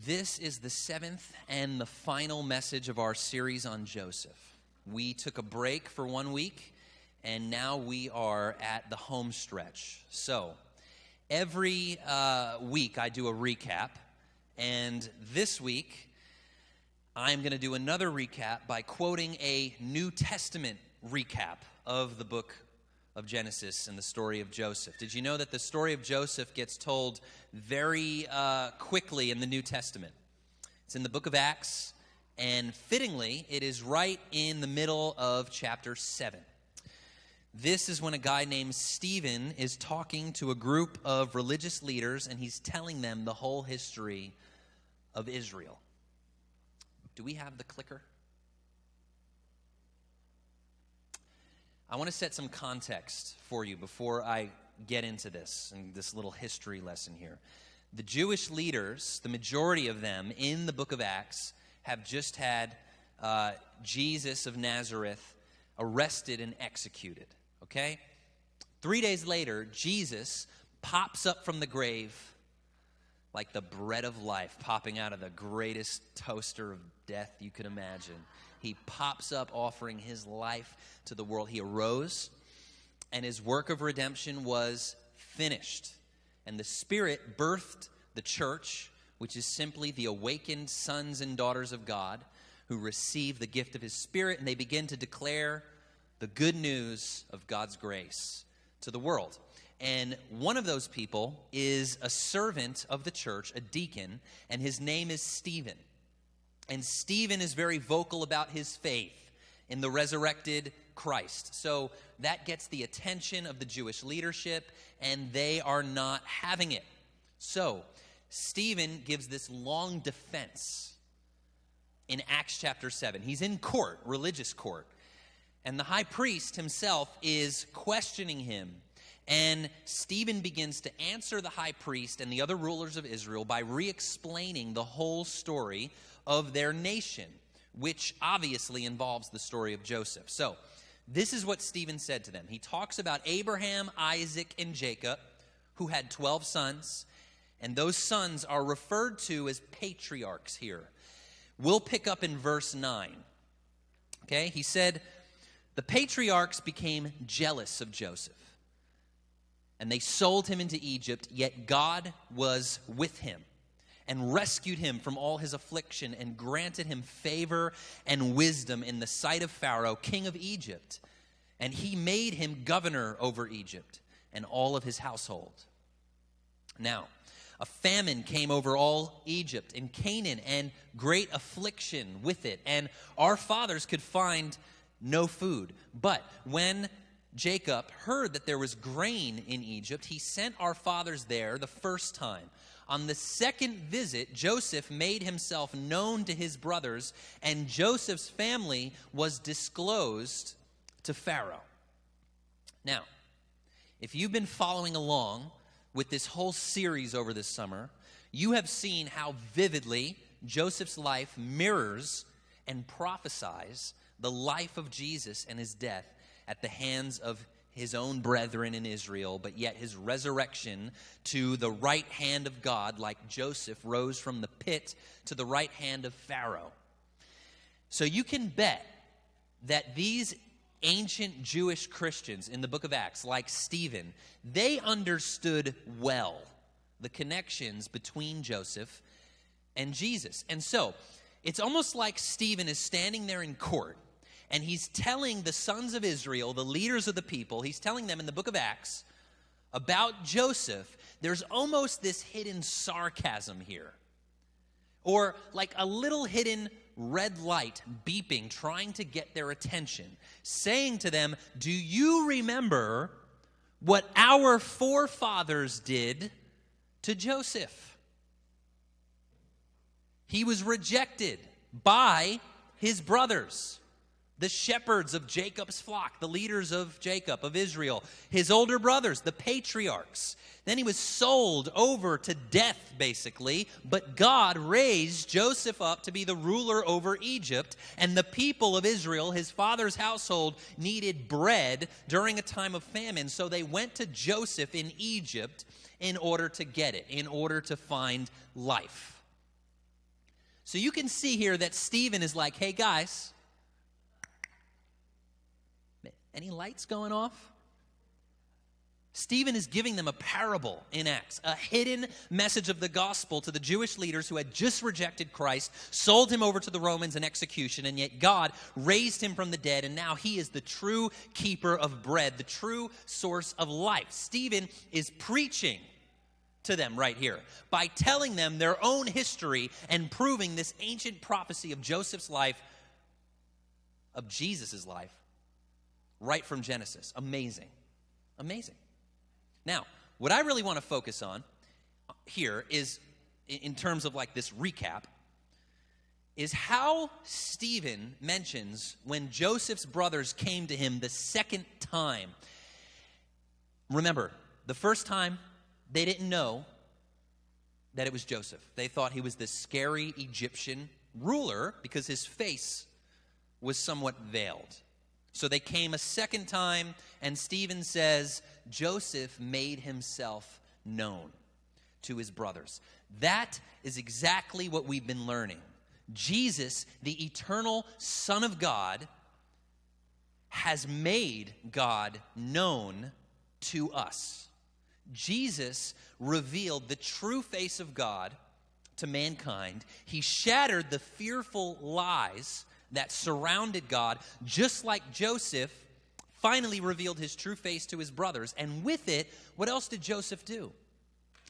This is the seventh and the final message of our series on Joseph. We took a break for 1 week, and now we are at the home stretch. So, every week I do a recap, and this week I'm going to do another recap by quoting a New Testament recap of the book of Genesis and the story of Joseph. Did you know that the story of Joseph gets told very quickly in the New Testament? It's in the book of Acts, and fittingly, it is right in the middle of chapter 7. This is when a guy named Stephen is talking to a group of religious leaders, and he's telling them the whole history of Israel. Do we have the clicker? I want to set some context for you before I get into this and this little history lesson here. The Jewish leaders, the majority of them in the book of Acts, have just had Jesus of Nazareth arrested and executed, okay? 3 days later, Jesus pops up from the grave like the bread of life popping out of the greatest toaster of death you could imagine. He pops up offering his life to the world. He arose, and his work of redemption was finished. And the Spirit birthed the church, which is simply the awakened sons and daughters of God who receive the gift of his Spirit, and they begin to declare the good news of God's grace to the world. And one of those people is a servant of the church, a deacon, and his name is Stephen. And Stephen is very vocal about his faith in the resurrected Christ. So that gets the attention of the Jewish leadership, and they are not having it. So Stephen gives this long defense in Acts chapter 7. He's in court, religious court, and the high priest himself is questioning him. And Stephen begins to answer the high priest and the other rulers of Israel by re-explaining the whole story of their nation, which obviously involves the story of Joseph. So, this is what Stephen said to them. He talks about Abraham, Isaac, and Jacob, who had 12 sons, and those sons are referred to as patriarchs here. We'll pick up in verse 9. Okay, he said, the patriarchs became jealous of Joseph, and they sold him into Egypt, yet God was with him and rescued him from all his affliction and granted him favor and wisdom in the sight of Pharaoh, king of Egypt. And he made him governor over Egypt and all of his household. Now, a famine came over all Egypt and Canaan, and great affliction with it. And our fathers could find no food. But when Jacob heard that there was grain in Egypt, he sent our fathers there the first time. On the second visit, Joseph made himself known to his brothers, and Joseph's family was disclosed to Pharaoh. Now, if you've been following along with this whole series over this summer, you have seen how vividly Joseph's life mirrors and prophesies the life of Jesus and his death at the hands of his own brethren in Israel, but yet his resurrection to the right hand of God, like Joseph rose from the pit to the right hand of Pharaoh. So you can bet that these ancient Jewish Christians in the book of Acts, like Stephen, they understood well the connections between Joseph and Jesus. And so it's almost like Stephen is standing there in court, and he's telling the sons of Israel, the leaders of the people, he's telling them in the book of Acts about Joseph. There's almost this hidden sarcasm here, or like a little hidden red light beeping, trying to get their attention, saying to them, do you remember what our forefathers did to Joseph? He was rejected by his brothers, the shepherds of Jacob's flock, the leaders of Jacob, of Israel, his older brothers, the patriarchs. Then he was sold over to death, basically, but God raised Joseph up to be the ruler over Egypt, and the people of Israel, his father's household, needed bread during a time of famine, so they went to Joseph in Egypt in order to get it, in order to find life. So you can see here that Stephen is like, hey guys, any lights going off? Stephen is giving them a parable in Acts, a hidden message of the gospel to the Jewish leaders who had just rejected Christ, sold him over to the Romans in execution, and yet God raised him from the dead, and now he is the true keeper of bread, the true source of life. Stephen is preaching to them right here by telling them their own history and proving this ancient prophecy of Joseph's life, of Jesus' life, right from Genesis. Amazing. Amazing. Now, what I really want to focus on here is, in terms of like this recap, is how Stephen mentions when Joseph's brothers came to him the second time. Remember, the first time, they didn't know that it was Joseph. They thought he was this scary Egyptian ruler because his face was somewhat veiled. So they came a second time, and Stephen says, Joseph made himself known to his brothers. That is exactly what we've been learning. Jesus, the eternal Son of God, has made God known to us. Jesus revealed the true face of God to mankind. He shattered the fearful lies that surrounded God, just like Joseph finally revealed his true face to his brothers. And with it, what else did Joseph do?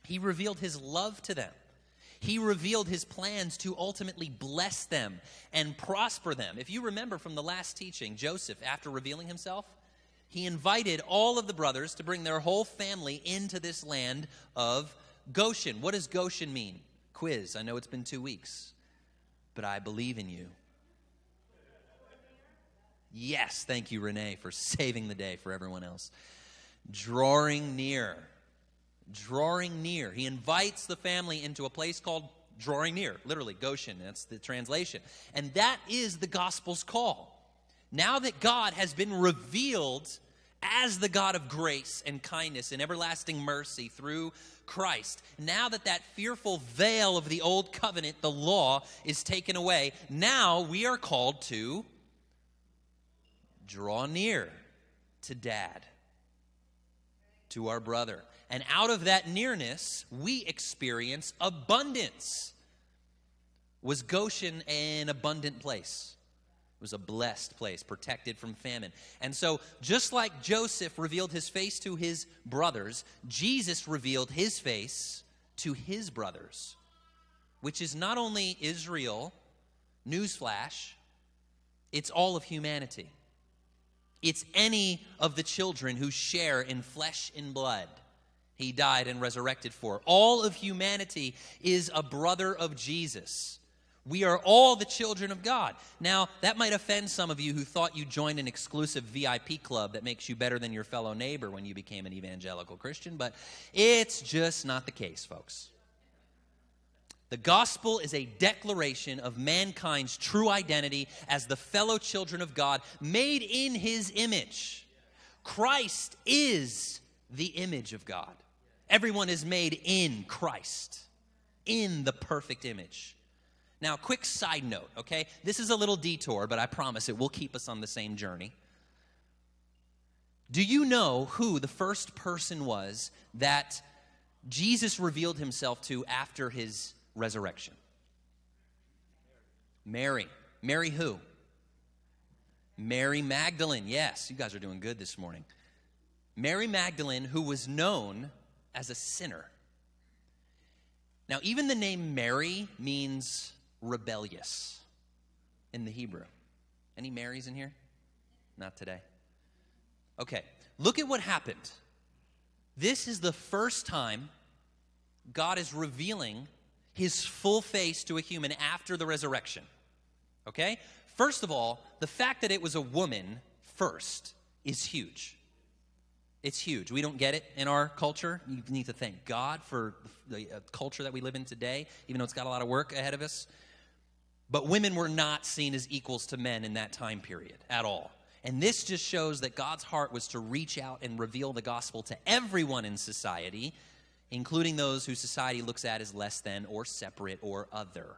He revealed his love to them. He revealed his plans to ultimately bless them and prosper them. If you remember from the last teaching, Joseph, after revealing himself, he invited all of the brothers to bring their whole family into this land of Goshen. What does Goshen mean? Quiz. I know it's been 2 weeks, but I believe in you. Yes, thank you, Renee, for saving the day for everyone else. Drawing near. Drawing near. He invites the family into a place called drawing near. Literally, Goshen. That's the translation. And that is the gospel's call. Now that God has been revealed as the God of grace and kindness and everlasting mercy through Christ, now that that fearful veil of the old covenant, the law, is taken away, now we are called to draw near to Dad, to our brother. And out of that nearness, we experience abundance. Was Goshen an abundant place? It was a blessed place, protected from famine. And so, just like Joseph revealed his face to his brothers, Jesus revealed his face to his brothers, which is not only Israel, newsflash, it's all of humanity. It's any of the children who share in flesh and blood he died and resurrected for. All of humanity is a brother of Jesus. We are all the children of God. Now, that might offend some of you who thought you joined an exclusive VIP club that makes you better than your fellow neighbor when you became an evangelical Christian, but it's just not the case, folks. The gospel is a declaration of mankind's true identity as the fellow children of God, made in his image. Christ is the image of God. Everyone is made in Christ, in the perfect image. Now, quick side note, okay? This is a little detour, but I promise it will keep us on the same journey. Do you know who the first person was that Jesus revealed himself to after his resurrection? Mary. Mary who? Mary Magdalene. Yes, you guys are doing good this morning. Mary Magdalene, who was known as a sinner. Now, even the name Mary means rebellious in the Hebrew. Any Marys in here? Not today. Okay, look at what happened. This is the first time God is revealing his full face to a human after the resurrection. Okay? First of all, the fact that it was a woman first is huge. It's huge. We don't get it in our culture. You need to thank God for the culture that we live in today, even though it's got a lot of work ahead of us. But women were not seen as equals to men in that time period at all. And this just shows that God's heart was to reach out and reveal the gospel to everyone in society, including those whose society looks at as less than or separate or other.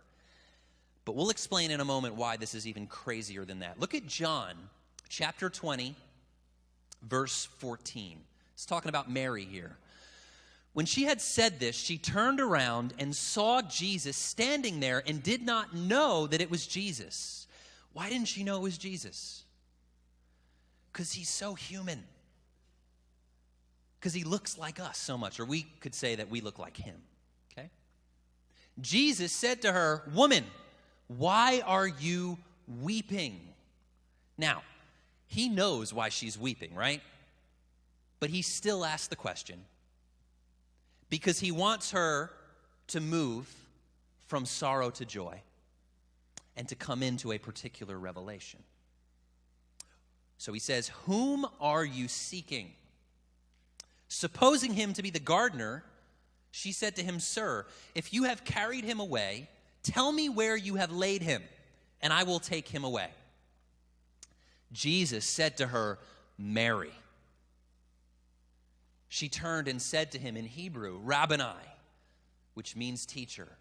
But we'll explain in a moment why this is even crazier than that. Look at John chapter 20, verse 14. It's talking about Mary here. When she had said this, she turned around and saw Jesus standing there and did not know that it was Jesus. Why didn't she know it was Jesus? Because he's so human. Because he looks like us so much. Or we could say that we look like him. Okay? Jesus said to her, "Woman, why are you weeping?" Now, he knows why she's weeping, right? But he still asks the question because he wants her to move from sorrow to joy and to come into a particular revelation. So he says, "Whom are you seeking?" Supposing him to be the gardener, she said to him, "Sir, if you have carried him away, tell me where you have laid him, and I will take him away." Jesus said to her, "Mary." She turned and said to him in Hebrew, "Rabboni," which means teacher.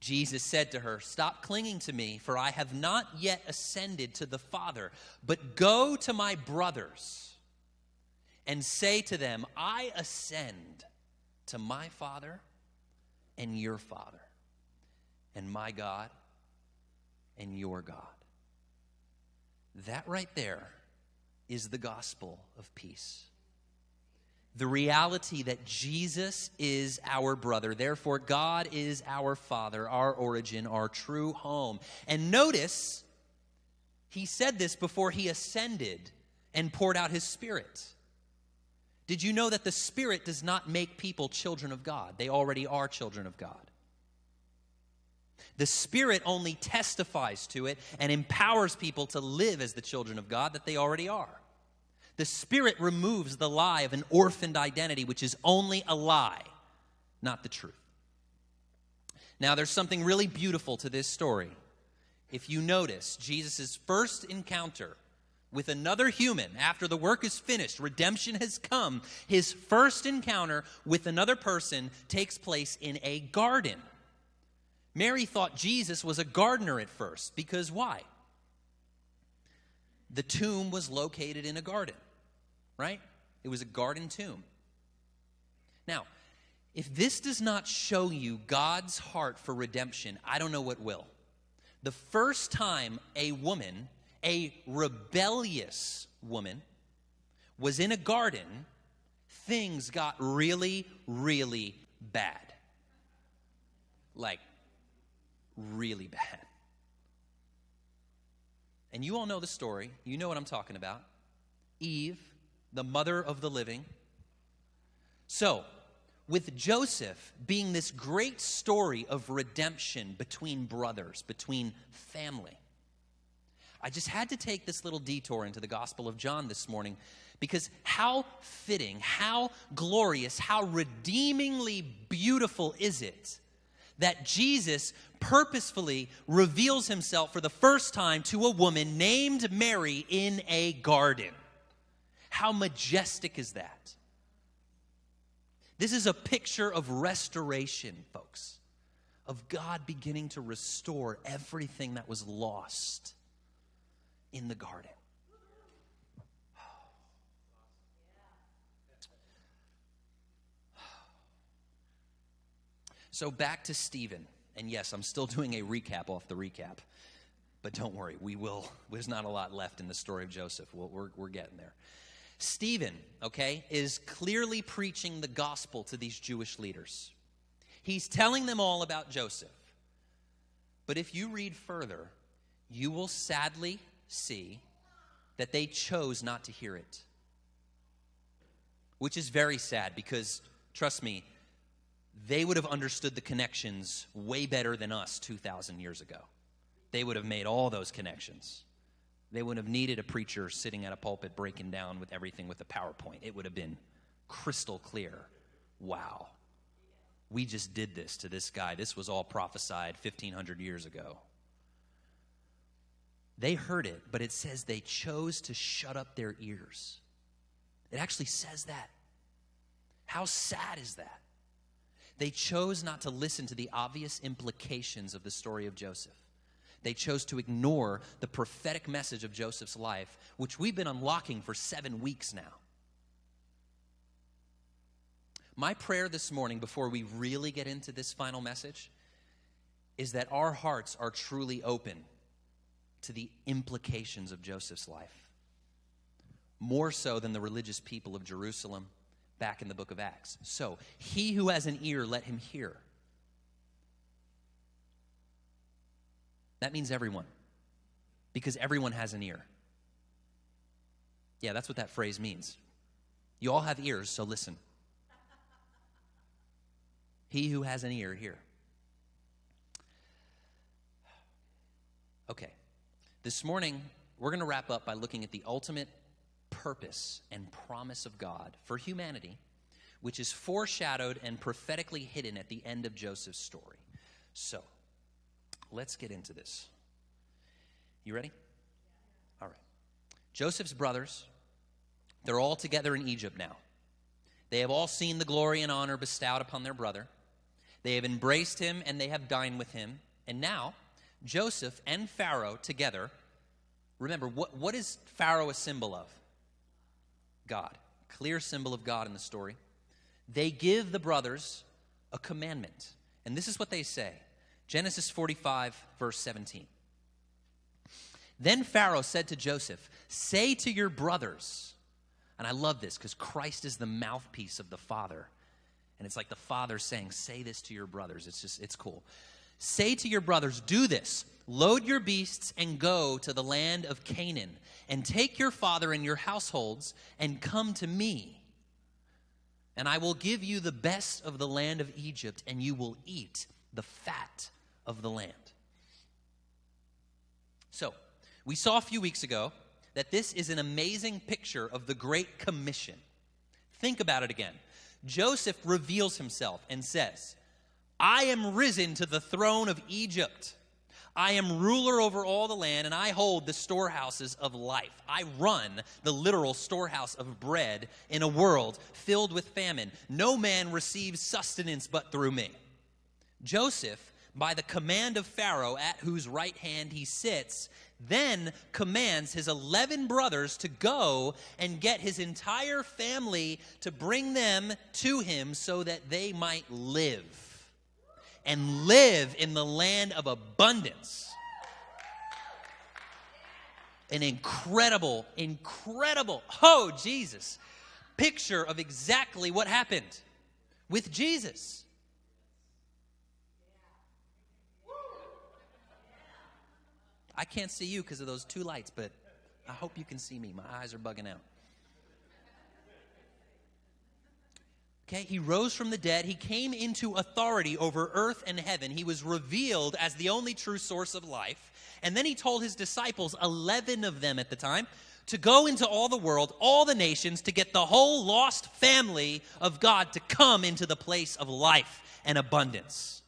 Jesus said to her, "Stop clinging to me, for I have not yet ascended to the Father, but go to my brothers and say to them, I ascend to my Father and your Father, and my God and your God." That right there is the gospel of peace. The reality that Jesus is our brother. Therefore, God is our Father, our origin, our true home. And notice, he said this before he ascended and poured out his Spirit. Did you know that the Spirit does not make people children of God? They already are children of God. The Spirit only testifies to it and empowers people to live as the children of God that they already are. The Spirit removes the lie of an orphaned identity, which is only a lie, not the truth. Now, there's something really beautiful to this story. If you notice, Jesus' first encounter with another human after the work is finished, redemption has come, his first encounter with another person takes place in a garden. Mary thought Jesus was a gardener at first, because why? The tomb was located in a garden, right? It was a garden tomb. Now, if this does not show you God's heart for redemption, I don't know what will. The first time a woman, a rebellious woman, was in a garden, things got really, really bad. Like, really bad. And you all know the story. You know what I'm talking about. Eve, the mother of the living. So, with Joseph being this great story of redemption between brothers, between family, I just had to take this little detour into the Gospel of John this morning, because how fitting, how glorious, how redeemingly beautiful is it that Jesus purposefully reveals himself for the first time to a woman named Mary in a garden. How majestic is that? This is a picture of restoration, folks, of God beginning to restore everything that was lost in the garden. So back to Stephen. And yes, I'm still doing a recap off the recap. But don't worry, we will. There's not a lot left in the story of Joseph. We're getting there. Stephen, okay, is clearly preaching the gospel to these Jewish leaders. He's telling them all about Joseph. But if you read further, you will sadly see that they chose not to hear it. Which is very sad because, trust me, they would have understood the connections way better than us 2,000 years ago. They would have made all those connections. They wouldn't have needed a preacher sitting at a pulpit breaking down with everything with a PowerPoint. It would have been crystal clear. Wow. We just did this to this guy. This was all prophesied 1,500 years ago. They heard it, but it says they chose to shut up their ears. It actually says that. How sad is that? They chose not to listen to the obvious implications of the story of Joseph. They chose to ignore the prophetic message of Joseph's life, which we've been unlocking for 7 weeks now. My prayer this morning, before we really get into this final message, is that our hearts are truly open to the implications of Joseph's life, more so than the religious people of Jerusalem back in the book of Acts. So, he who has an ear, let him hear. That means everyone, because everyone has an ear. Yeah, that's what that phrase means. You all have ears, so listen. He who has an ear, hear. Okay, this morning we're going to wrap up by looking at the ultimate purpose and promise of God for humanity, which is foreshadowed and prophetically hidden at the end of Joseph's story. So, let's get into this. You ready? All right. Joseph's brothers, they're all together in Egypt now. They have all seen the glory and honor bestowed upon their brother. They have embraced him and they have dined with him. And now, Joseph and Pharaoh together, remember, what is Pharaoh a symbol of? God. Clear symbol of God in the story. They give the brothers a commandment. And this is what they say. Genesis 45, verse 17. Then Pharaoh said to Joseph, say to your brothers, and I love this because Christ is the mouthpiece of the Father. And it's like the Father saying, say this to your brothers. It's cool. Say to your brothers, do this. Load your beasts and go to the land of Canaan, and take your father and your households and come to me. And I will give you the best of the land of Egypt, and you will eat the fat of the land. So, we saw a few weeks ago that this is an amazing picture of the Great Commission. Think about it again. Joseph reveals himself and says, I am risen to the throne of Egypt. I am ruler over all the land, and I hold the storehouses of life. I run the literal storehouse of bread in a world filled with famine. No man receives sustenance but through me. Joseph, by the command of Pharaoh, at whose right hand he sits, then commands his 11 brothers to go and get his entire family to bring them to him so that they might live. And live in the land of abundance. An incredible, oh Jesus, picture of exactly what happened with Jesus. I can't see you because of those 2 lights, but I hope you can see me. My eyes are bugging out. Okay, he rose from the dead. He came into authority over earth and heaven. He was revealed as the only true source of life. And then he told his disciples, 11 of them at the time, to go into all the world, all the nations, to get the whole lost family of God to come into the place of life and abundance.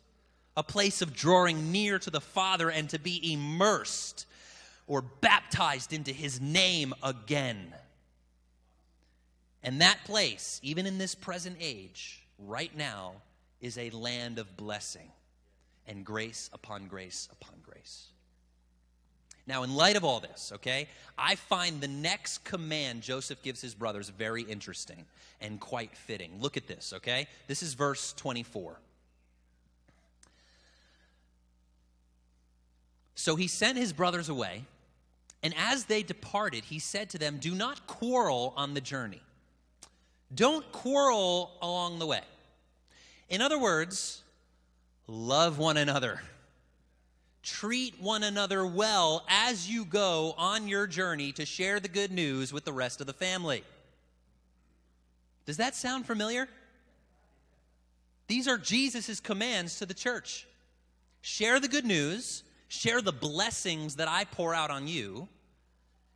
A place of drawing near to the Father and to be immersed or baptized into his name again. And that place, even in this present age, right now, is a land of blessing and grace upon grace upon grace. Now, in light of all this, okay, I find the next command Joseph gives his brothers very interesting and quite fitting. Look at this, okay? This is verse 24. So he sent his brothers away, and as they departed, he said to them, do not quarrel on the journey. Don't quarrel along the way. In other words, love one another. Treat one another well as you go on your journey to share the good news with the rest of the family. Does that sound familiar? These are Jesus' commands to the church. Share the good news. Share the blessings that I pour out on you.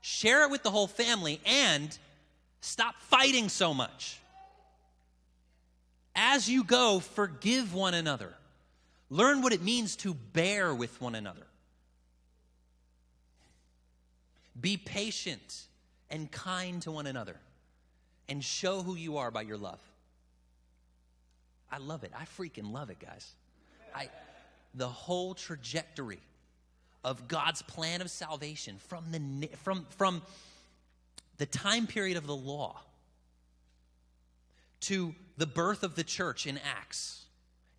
Share it with the whole family, and stop fighting so much. As you go, forgive one another. Learn what it means to bear with one another. Be patient and kind to one another, and show who you are by your love. I love it. I freaking love it, guys. The whole trajectory of God's plan of salvation from the time period of the law to the birth of the church in Acts,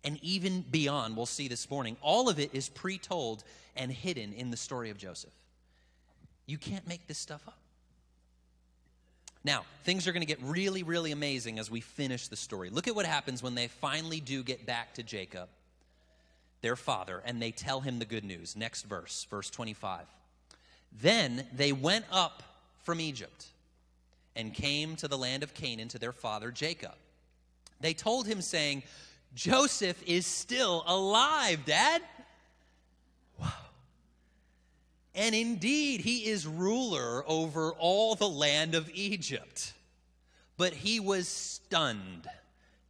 and even beyond, we'll see this morning. All of it is pre-told and hidden in the story of Joseph. You can't make this stuff up. Now, things are going to get really, really amazing as we finish the story. Look at what happens when they finally do get back to Jacob, their father, and they tell him the good news. Next verse, verse 25. Then they went up from Egypt and came to the land of Canaan to their father Jacob. They told him, saying, Joseph is still alive, Dad. Wow. And indeed, he is ruler over all the land of Egypt. But he was stunned.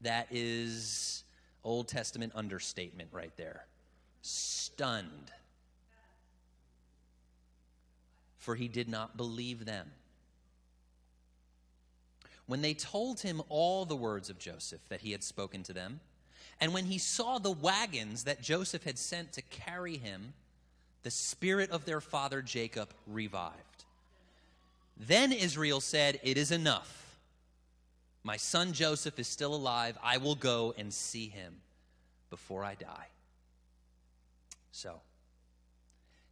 That is Old Testament understatement right there. Stunned. For he did not believe them. When they told him all the words of Joseph that he had spoken to them, and when he saw the wagons that Joseph had sent to carry him, the spirit of their father Jacob revived. Then Israel said, it is enough. My son Joseph is still alive. I will go and see him before I die. So,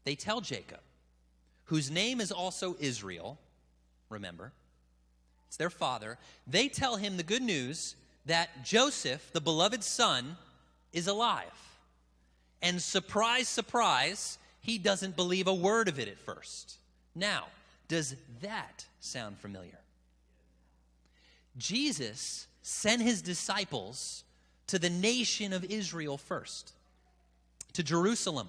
they tell Jacob, whose name is also Israel, remember, it's their father. They tell him the good news that Joseph, the beloved son, is alive. And surprise, surprise, he doesn't believe a word of it at first. Now, does that sound familiar? Jesus sent his disciples to the nation of Israel first, to Jerusalem.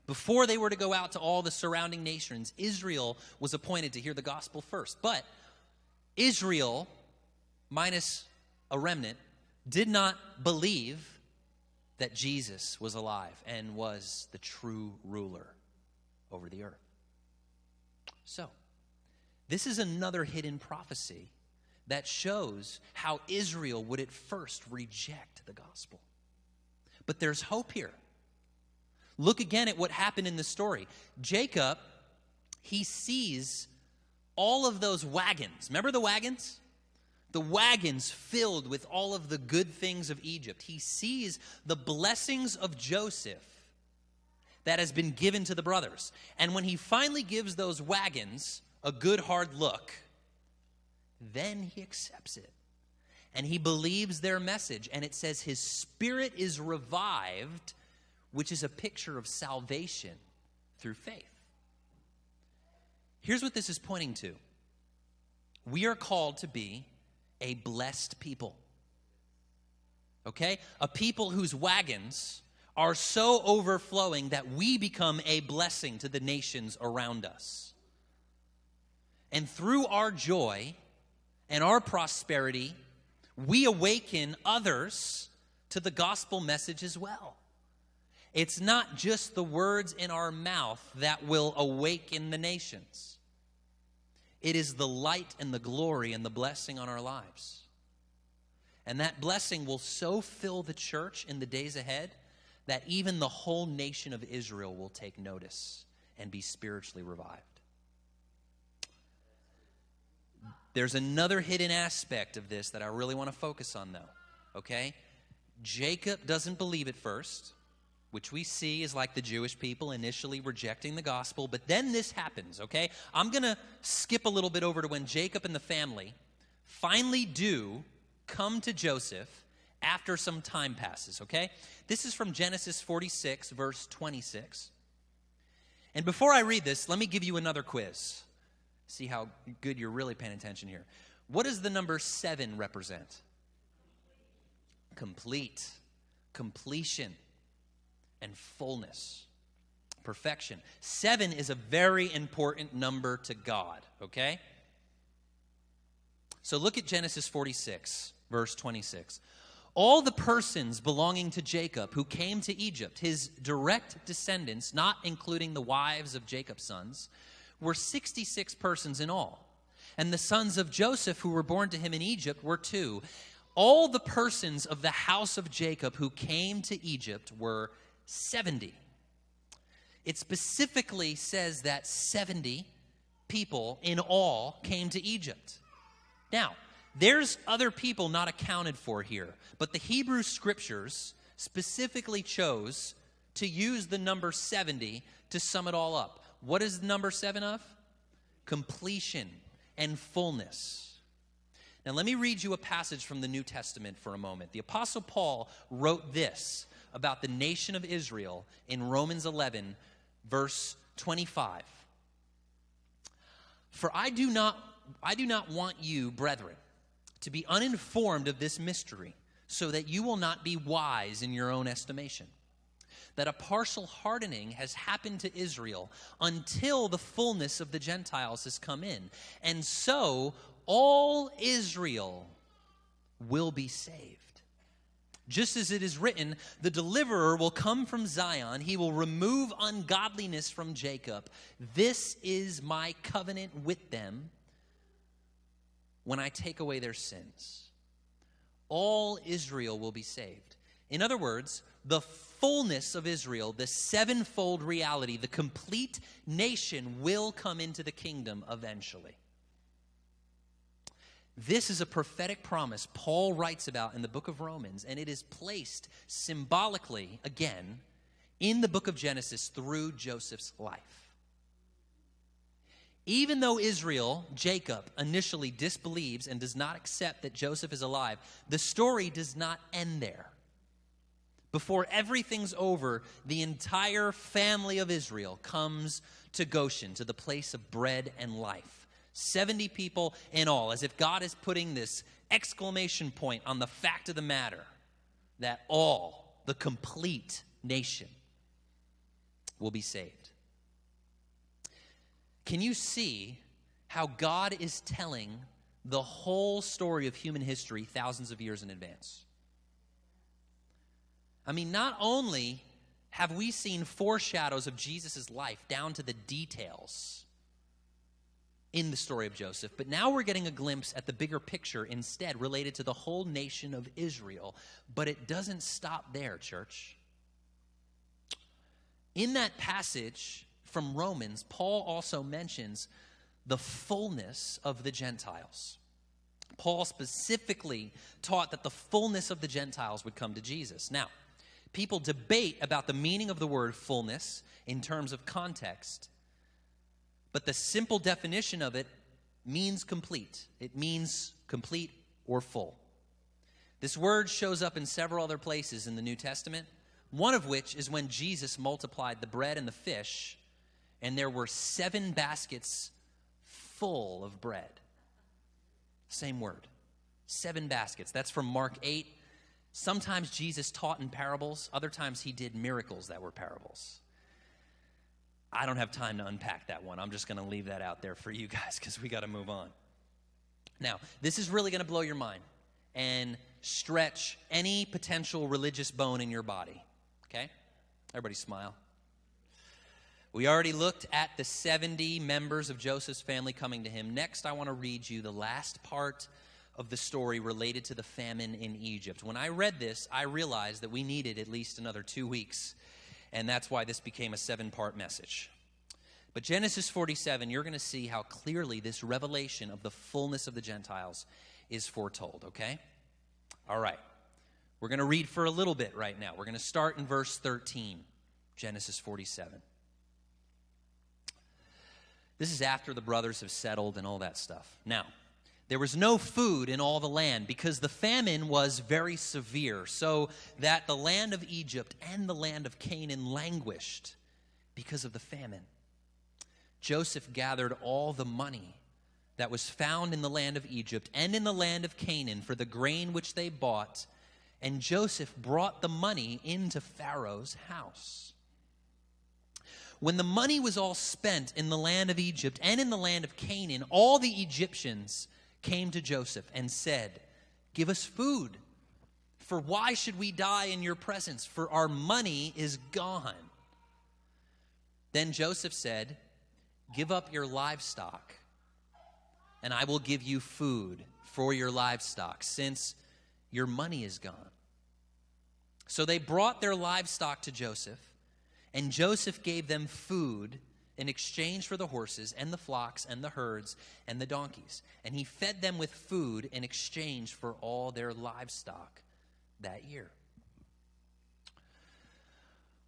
Before they were to go out to all the surrounding nations, Israel was appointed to hear the gospel first. But Israel, minus a remnant, did not believe that Jesus was alive and was the true ruler over the earth. So, this is another hidden prophecy that shows how Israel would at first reject the gospel. But there's hope here. Look again at what happened in the story. Jacob, he sees all of those wagons. Remember the wagons? The wagons filled with all of the good things of Egypt. He sees the blessings of Joseph that has been given to the brothers. And when he finally gives those wagons a good hard look, then he accepts it. And he believes their message. And it says his spirit is revived, which is a picture of salvation through faith. Here's what this is pointing to. We are called to be a blessed people. Okay? A people whose wagons are so overflowing that we become a blessing to the nations around us. And through our joy and our prosperity, we awaken others to the gospel message as well. It's not just the words in our mouth that will awaken the nations. It is the light and the glory and the blessing on our lives. And that blessing will so fill the church in the days ahead that even the whole nation of Israel will take notice and be spiritually revived. There's another hidden aspect of this that I really want to focus on, though. Okay? Jacob doesn't believe at first, which we see is like the Jewish people initially rejecting the gospel. But then this happens, okay? I'm going to skip a little bit over to when Jacob and the family finally do come to Joseph after some time passes, okay? This is from Genesis 46, verse 26. And before I read this, let me give you another quiz. See how good you're really paying attention here. What does the number 7 represent? Complete, completion, and fullness, perfection. 7 is a very important number to God, okay? So look at Genesis 46, verse 26. All the persons belonging to Jacob who came to Egypt, his direct descendants, not including the wives of Jacob's sons, were 66 persons in all. And the sons of Joseph who were born to him in Egypt were 2. All the persons of the house of Jacob who came to Egypt were 70. it specifically says that 70 people in all came to Egypt. Now, there's other people not accounted for here, but the Hebrew scriptures specifically chose to use the number 70 to sum it all up. What is the number 7 of? Completion and fullness. Now, let me read you a passage from the New Testament for a moment. The Apostle Paul wrote this about the nation of Israel in Romans 11, verse 25. For I do not want you, brethren, to be uninformed of this mystery, so that you will not be wise in your own estimation, that a partial hardening has happened to Israel until the fullness of the Gentiles has come in. And so all Israel will be saved. Just as it is written, the deliverer will come from Zion. He will remove ungodliness from Jacob. This is my covenant with them when I take away their sins. All Israel will be saved. In other words, the fullness of Israel, the sevenfold reality, the complete nation will come into the kingdom eventually. This is a prophetic promise Paul writes about in the book of Romans, and it is placed symbolically, again, in the book of Genesis through Joseph's life. Even though Israel, Jacob, initially disbelieves and does not accept that Joseph is alive, the story does not end there. Before everything's over, the entire family of Israel comes to Goshen, to the place of bread and life. 70 people in all, as if God is putting this exclamation point on the fact of the matter that all, the complete nation, will be saved. Can you see how God is telling the whole story of human history thousands of years in advance? I mean, not only have we seen foreshadows of Jesus' life down to the details in the story of Joseph, but now we're getting a glimpse at the bigger picture instead, related to the whole nation of Israel. But it doesn't stop there, church. In that passage from Romans, Paul also mentions the fullness of the Gentiles. Paul specifically taught that the fullness of the Gentiles would come to Jesus. Now, people debate about the meaning of the word fullness in terms of context, but the simple definition of it means complete. It means complete or full. This word shows up in several other places in the New Testament, one of which is when Jesus multiplied the bread and the fish, and there were 7 baskets full of bread. Same word. 7 baskets. That's from Mark 8. Sometimes Jesus taught in parables. Other times he did miracles that were parables. I don't have time to unpack that one. I'm just going to leave that out there for you guys because we got to move on. Now, this is really going to blow your mind and stretch any potential religious bone in your body. Okay? Everybody smile. We already looked at the 70 members of Joseph's family coming to him. Next, I want to read you the last part of the story related to the famine in Egypt. When I read this, I realized that we needed at least another 2 weeks. And that's why this became a 7-part message. But Genesis 47, you're going to see how clearly this revelation of the fullness of the Gentiles is foretold, okay? All right. We're going to read for a little bit right now. We're going to start in verse 13, Genesis 47. This is after the brothers have settled and all that stuff. Now, there was no food in all the land because the famine was very severe, so that the land of Egypt and the land of Canaan languished because of the famine. Joseph gathered all the money that was found in the land of Egypt and in the land of Canaan for the grain which they bought, and Joseph brought the money into Pharaoh's house. When the money was all spent in the land of Egypt and in the land of Canaan, all the Egyptians came to Joseph and said, "Give us food, for why should we die in your presence? For our money is gone." Then Joseph said, "Give up your livestock, and I will give you food for your livestock, since your money is gone." So they brought their livestock to Joseph, And Joseph gave them food in exchange for the horses and the flocks and the herds and the donkeys. And he fed them with food in exchange for all their livestock that year.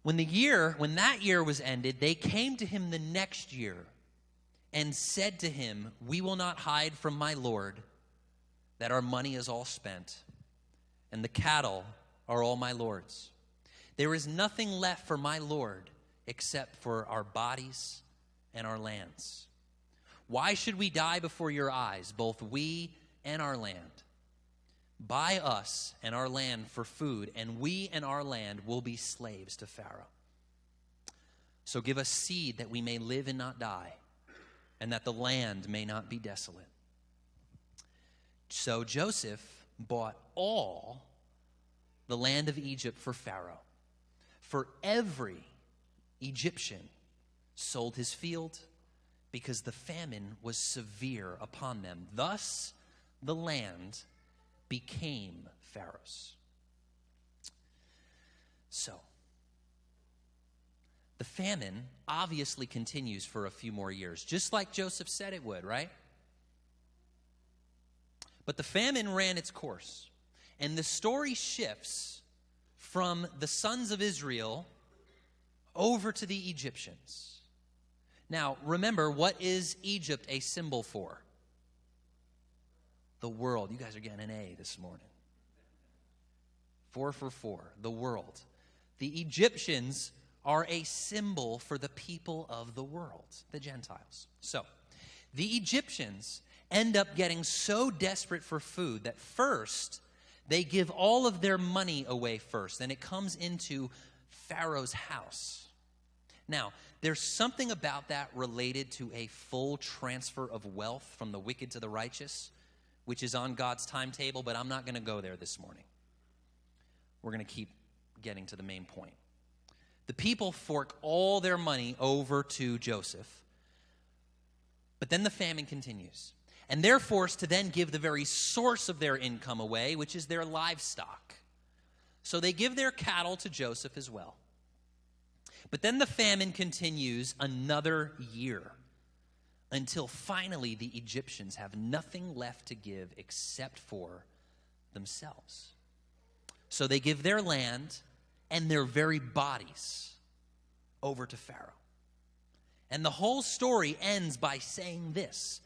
When that year was ended, they came to him the next year and said to him, "We will not hide from my lord that our money is all spent, and the cattle are all my lord's. There is nothing left for my lord except for our bodies and our lands. Why should we die before your eyes, both we and our land? Buy us and our land for food, and we and our land will be slaves to Pharaoh. So give us seed that we may live and not die, and that the land may not be desolate." So Joseph bought all the land of Egypt for Pharaoh. For every Egyptian sold his field, because the famine was severe upon them. Thus the land became Pharaoh's. So, the famine obviously continues for a few more years, just like Joseph said it would, right? But the famine ran its course, and the story shifts from the sons of Israel over to the Egyptians. Now, remember, what is Egypt a symbol for? The world. You guys are getting an A this morning. 4 for 4. The world. The Egyptians are a symbol for the people of the world, the Gentiles. So, the Egyptians end up getting so desperate for food that first they give all of their money away first, and it comes into Pharaoh's house. Now, there's something about that related to a full transfer of wealth from the wicked to the righteous, which is on God's timetable, but I'm not going to go there this morning. We're going to keep getting to the main point. The people fork all their money over to Joseph, but then the famine continues. And they're forced to then give the very source of their income away, which is their livestock. So they give their cattle to Joseph as well. But then the famine continues another year, until finally the Egyptians have nothing left to give except for themselves. So they give their land and their very bodies over to Pharaoh. And the whole story ends by saying this: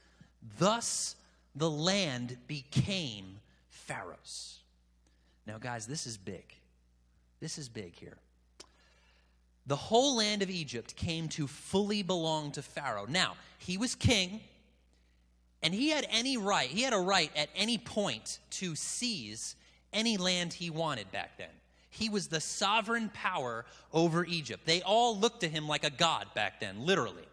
"Thus the land became Pharaoh's." Now, guys, this is big. This is big here. The whole land of Egypt came to fully belong to Pharaoh. Now, he was king, and he had a right at any point to seize any land he wanted back then. He was the sovereign power over Egypt. They all looked to him like a god back then, literally.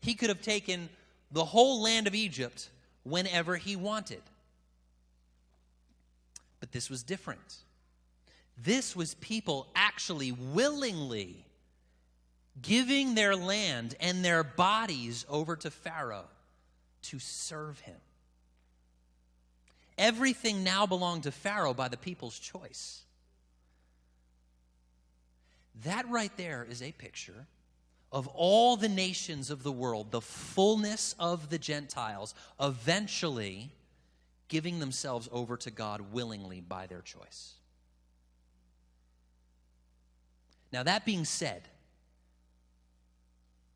He could have taken the whole land of Egypt whenever he wanted. But this was different. This was people actually willingly giving their land and their bodies over to Pharaoh to serve him. Everything now belonged to Pharaoh by the people's choice. That right there is a picture of all the nations of the world, the fullness of the Gentiles, eventually giving themselves over to God willingly by their choice. Now, that being said,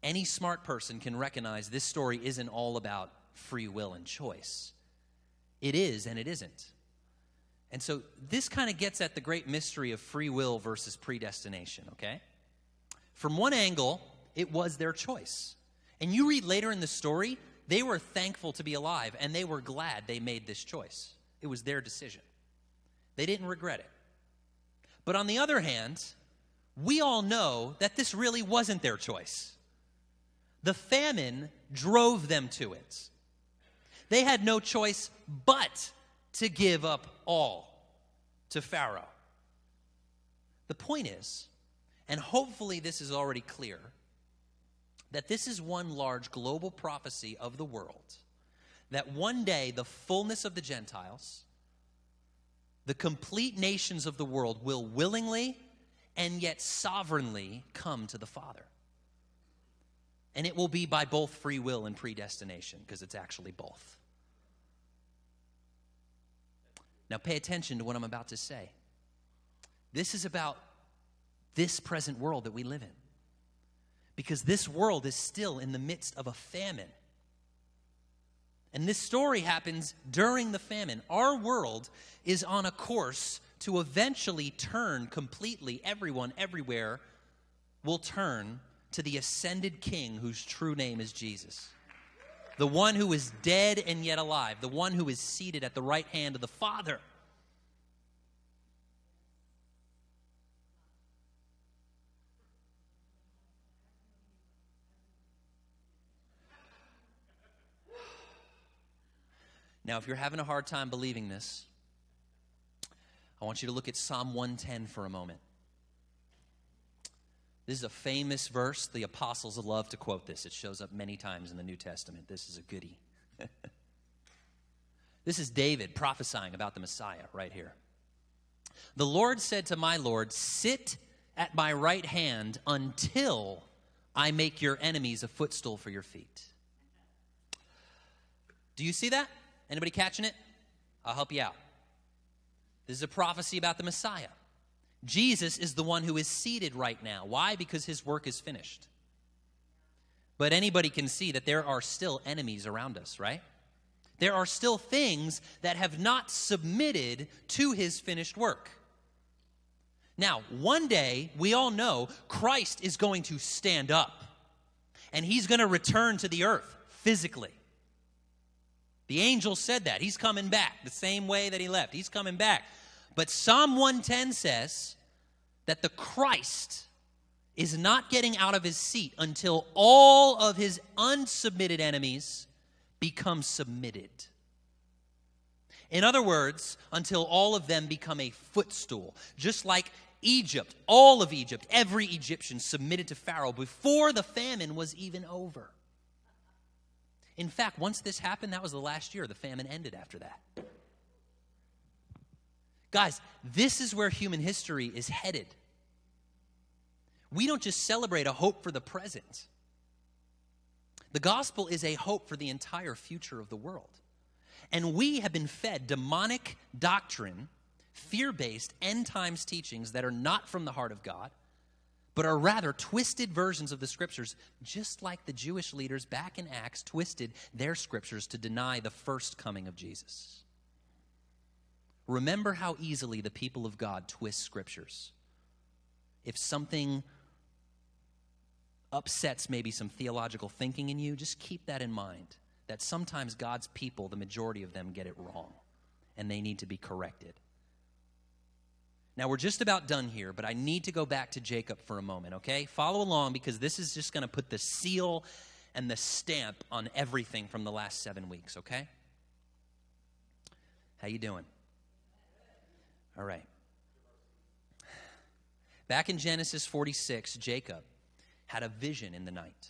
any smart person can recognize this story isn't all about free will and choice. It is and it isn't. And so this kind of gets at the great mystery of free will versus predestination, okay? From one angle, it was their choice. And you read later in the story, they were thankful to be alive, and they were glad they made this choice. It was their decision. They didn't regret it. But on the other hand, we all know that this really wasn't their choice. The famine drove them to it. They had no choice but to give up all to Pharaoh. The point is, and hopefully this is already clear, that this is one large global prophecy of the world, that one day the fullness of the Gentiles, the complete nations of the world, will willingly and yet sovereignly come to the Father. And it will be by both free will and predestination, because it's actually both. Now pay attention to what I'm about to say. This is about this present world that we live in. Because this world is still in the midst of a famine. And this story happens during the famine. Our world is on a course to eventually turn completely. Everyone, everywhere, will turn to the ascended King whose true name is Jesus. The one who is dead and yet alive. The one who is seated at the right hand of the Father. Now, if you're having a hard time believing this, I want you to look at Psalm 110 for a moment. This is a famous verse. The apostles love to quote this. It shows up many times in the New Testament. This is a goodie. This is David prophesying about the Messiah right here. The Lord said to my Lord, sit at my right hand until I make your enemies a footstool for your feet. Do you see that? Anybody catching it? I'll help you out. This is a prophecy about the Messiah. Jesus is the one who is seated right now. Why? Because his work is finished. But anybody can see that there are still enemies around us, right? There are still things that have not submitted to his finished work. Now, one day, we all know Christ is going to stand up. And he's going to return to the earth physically. The angel said that. He's coming back the same way that he left. He's coming back. But Psalm 110 says that the Christ is not getting out of his seat until all of his unsubmitted enemies become submitted. In other words, until all of them become a footstool. Just like Egypt, all of Egypt, every Egyptian submitted to Pharaoh before the famine was even over. In fact, once this happened, that was the last year. The famine ended after that. Guys, this is where human history is headed. We don't just celebrate a hope for the present. The gospel is a hope for the entire future of the world. And we have been fed demonic doctrine, fear-based, end-times teachings that are not from the heart of God, but are rather twisted versions of the scriptures, just like the Jewish leaders back in Acts twisted their scriptures to deny the first coming of Jesus. Remember how easily the people of God twist scriptures. If something upsets maybe some theological thinking in you, just keep that in mind, that sometimes God's people, the majority of them, get it wrong, and they need to be corrected. Now, we're just about done here, but I need to go back to Jacob for a moment, okay? Follow along, because this is just going to put the seal and the stamp on everything from the last 7 weeks, okay? How you doing? All right. Back in Genesis 46, Jacob had a vision in the night.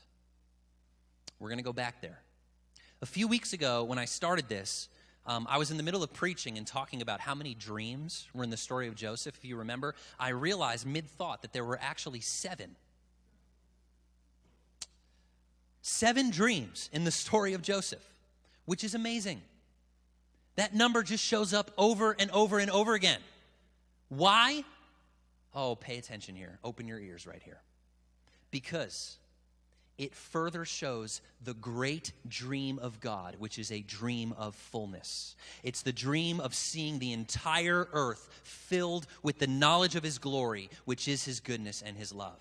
We're going to go back there. A few weeks ago, when I started this, I was in the middle of preaching and talking about how many dreams were in the story of Joseph. If you remember, I realized mid-thought that there were actually 7. 7 dreams in the story of Joseph, which is amazing. That number just shows up over and over and over again. Why? Oh, pay attention here. Open your ears right here. Because it further shows the great dream of God, which is a dream of fullness. It's the dream of seeing the entire earth filled with the knowledge of his glory, which is his goodness and his love.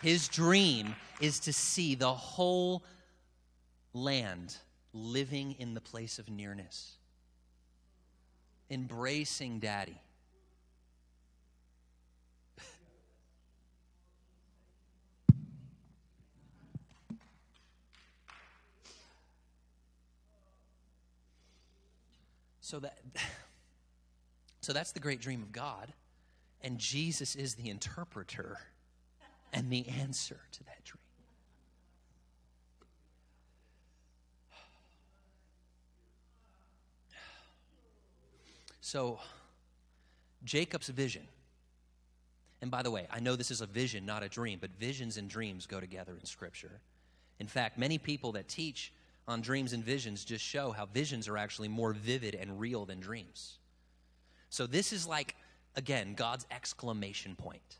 His dream is to see the whole land living in the place of nearness, embracing Daddy. So that's the great dream of God, and Jesus is the interpreter and the answer to that dream. So Jacob's vision. And by the way, I know this is a vision, not a dream, but visions and dreams go together in Scripture. In fact, many people that teach on dreams and visions just show how visions are actually more vivid and real than dreams. So this is like, again, God's exclamation point.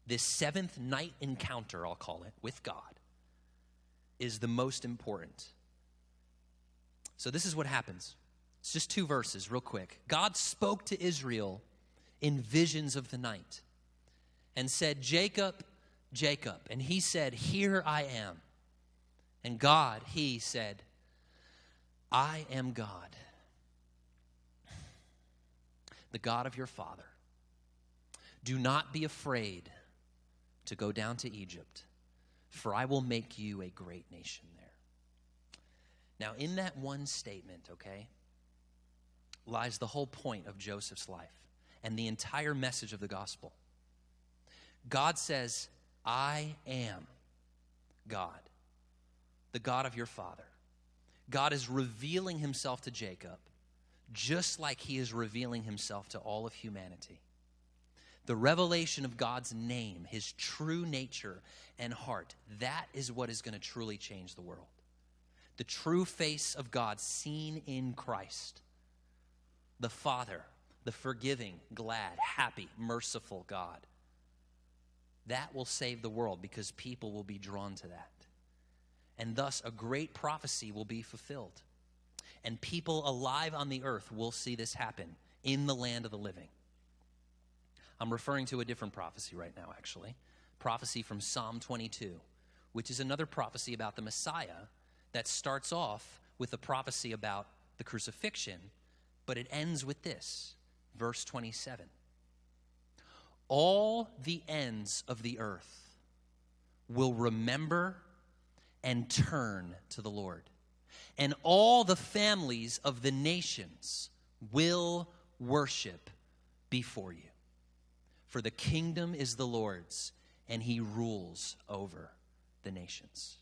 This seventh night encounter, I'll call it, with God is the most important. So this is what happens. It's just 2 verses real quick. God spoke to Israel in visions of the night and said, Jacob, Jacob. And he said, here I am. And God, he said, I am God, the God of your father. Do not be afraid to go down to Egypt, for I will make you a great nation there. Now, in that one statement, okay, lies the whole point of Joseph's life and the entire message of the gospel. God says, I am God, the God of your father. God is revealing himself to Jacob just like he is revealing himself to all of humanity. The revelation of God's name, his true nature and heart, that is what is going to truly change the world. The true face of God seen in Christ. The Father, the forgiving, glad, happy, merciful God. That will save the world because people will be drawn to that. And thus a great prophecy will be fulfilled. And people alive on the earth will see this happen in the land of the living. I'm referring to a different prophecy right now, actually. Prophecy from Psalm 22, which is another prophecy about the Messiah that starts off with a prophecy about the crucifixion, but it ends with this, verse 27. All the ends of the earth will remember and turn to the Lord, and all the families of the nations will worship before you. For the kingdom is the Lord's, and he rules over the nations.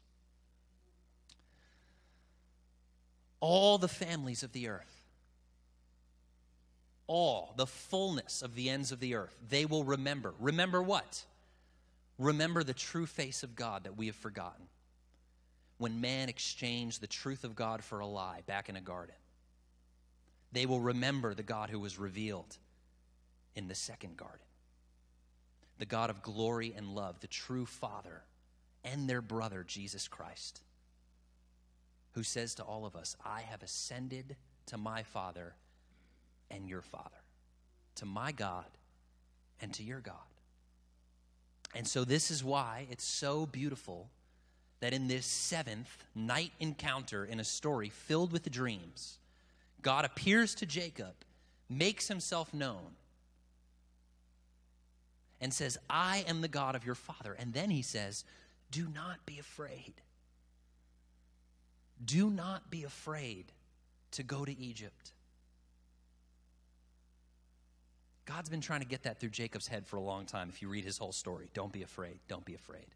All the families of the earth, all, the fullness of the ends of the earth, they will remember. Remember what? Remember the true face of God that we have forgotten. When man exchanged the truth of God for a lie back in a garden. They will remember the God who was revealed in the second garden. The God of glory and love, the true Father and their brother, Jesus Christ, who says to all of us, I have ascended to my Father and your Father, to my God and to your God. And so this is why it's so beautiful that in this seventh night encounter in a story filled with dreams, God appears to Jacob, makes himself known, and says, I am the God of your father. And then he says, do not be afraid. Do not be afraid to go to Egypt. God's been trying to get that through Jacob's head for a long time. If you read his whole story, don't be afraid, don't be afraid.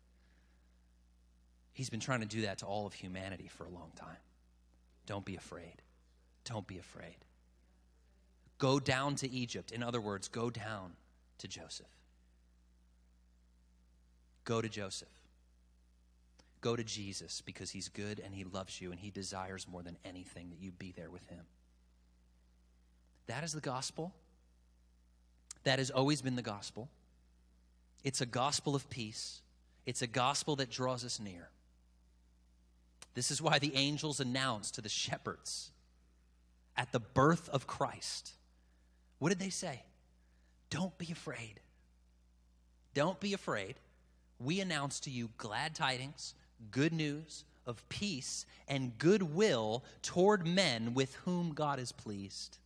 He's been trying to do that to all of humanity for a long time. Don't be afraid. Don't be afraid. Go down to Egypt. In other words, go down to Joseph. Go to Joseph. Go to Jesus because he's good and he loves you and he desires more than anything that you be there with him. That is the gospel. That has always been the gospel. It's a gospel of peace. It's a gospel that draws us near. This is why the angels announced to the shepherds at the birth of Christ. What did they say? Don't be afraid. Don't be afraid. We announce to you glad tidings, good news of peace and goodwill toward men with whom God is pleased,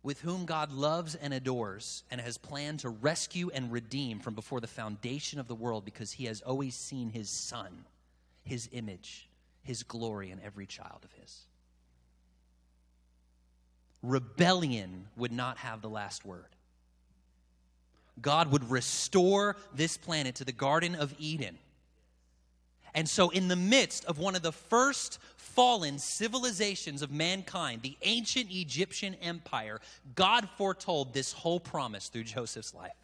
with whom God loves and adores and has planned to rescue and redeem from before the foundation of the world because he has always seen his Son, his image, his glory in every child of his. Rebellion would not have the last word. God would restore this planet to the Garden of Eden. And so in the midst of one of the first fallen civilizations of mankind, the ancient Egyptian empire, God foretold this whole promise through Joseph's life.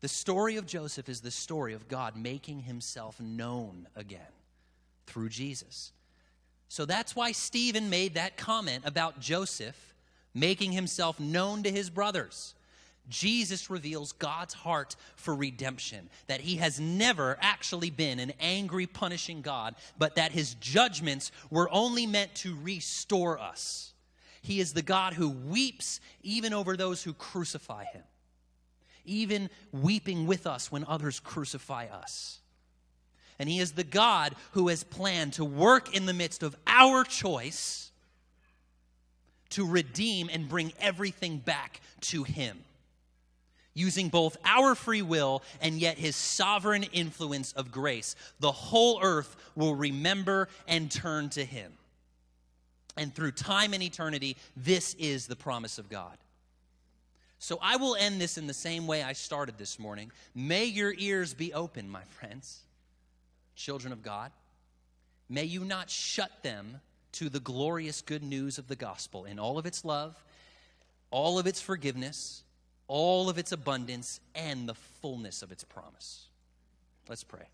The story of Joseph is the story of God making himself known again through Jesus. So that's why Stephen made that comment about Joseph making himself known to his brothers. Jesus reveals God's heart for redemption, that he has never actually been an angry, punishing God, but that his judgments were only meant to restore us. He is the God who weeps even over those who crucify him, even weeping with us when others crucify us. And he is the God who has planned to work in the midst of our choice to redeem and bring everything back to him, using both our free will and yet his sovereign influence of grace. The whole earth will remember and turn to him. And through time and eternity, this is the promise of God. So I will end this in the same way I started this morning. May your ears be open, my friends, children of God. May you not shut them to the glorious good news of the gospel in all of its love, all of its forgiveness, all of its abundance, and the fullness of its promise. Let's pray.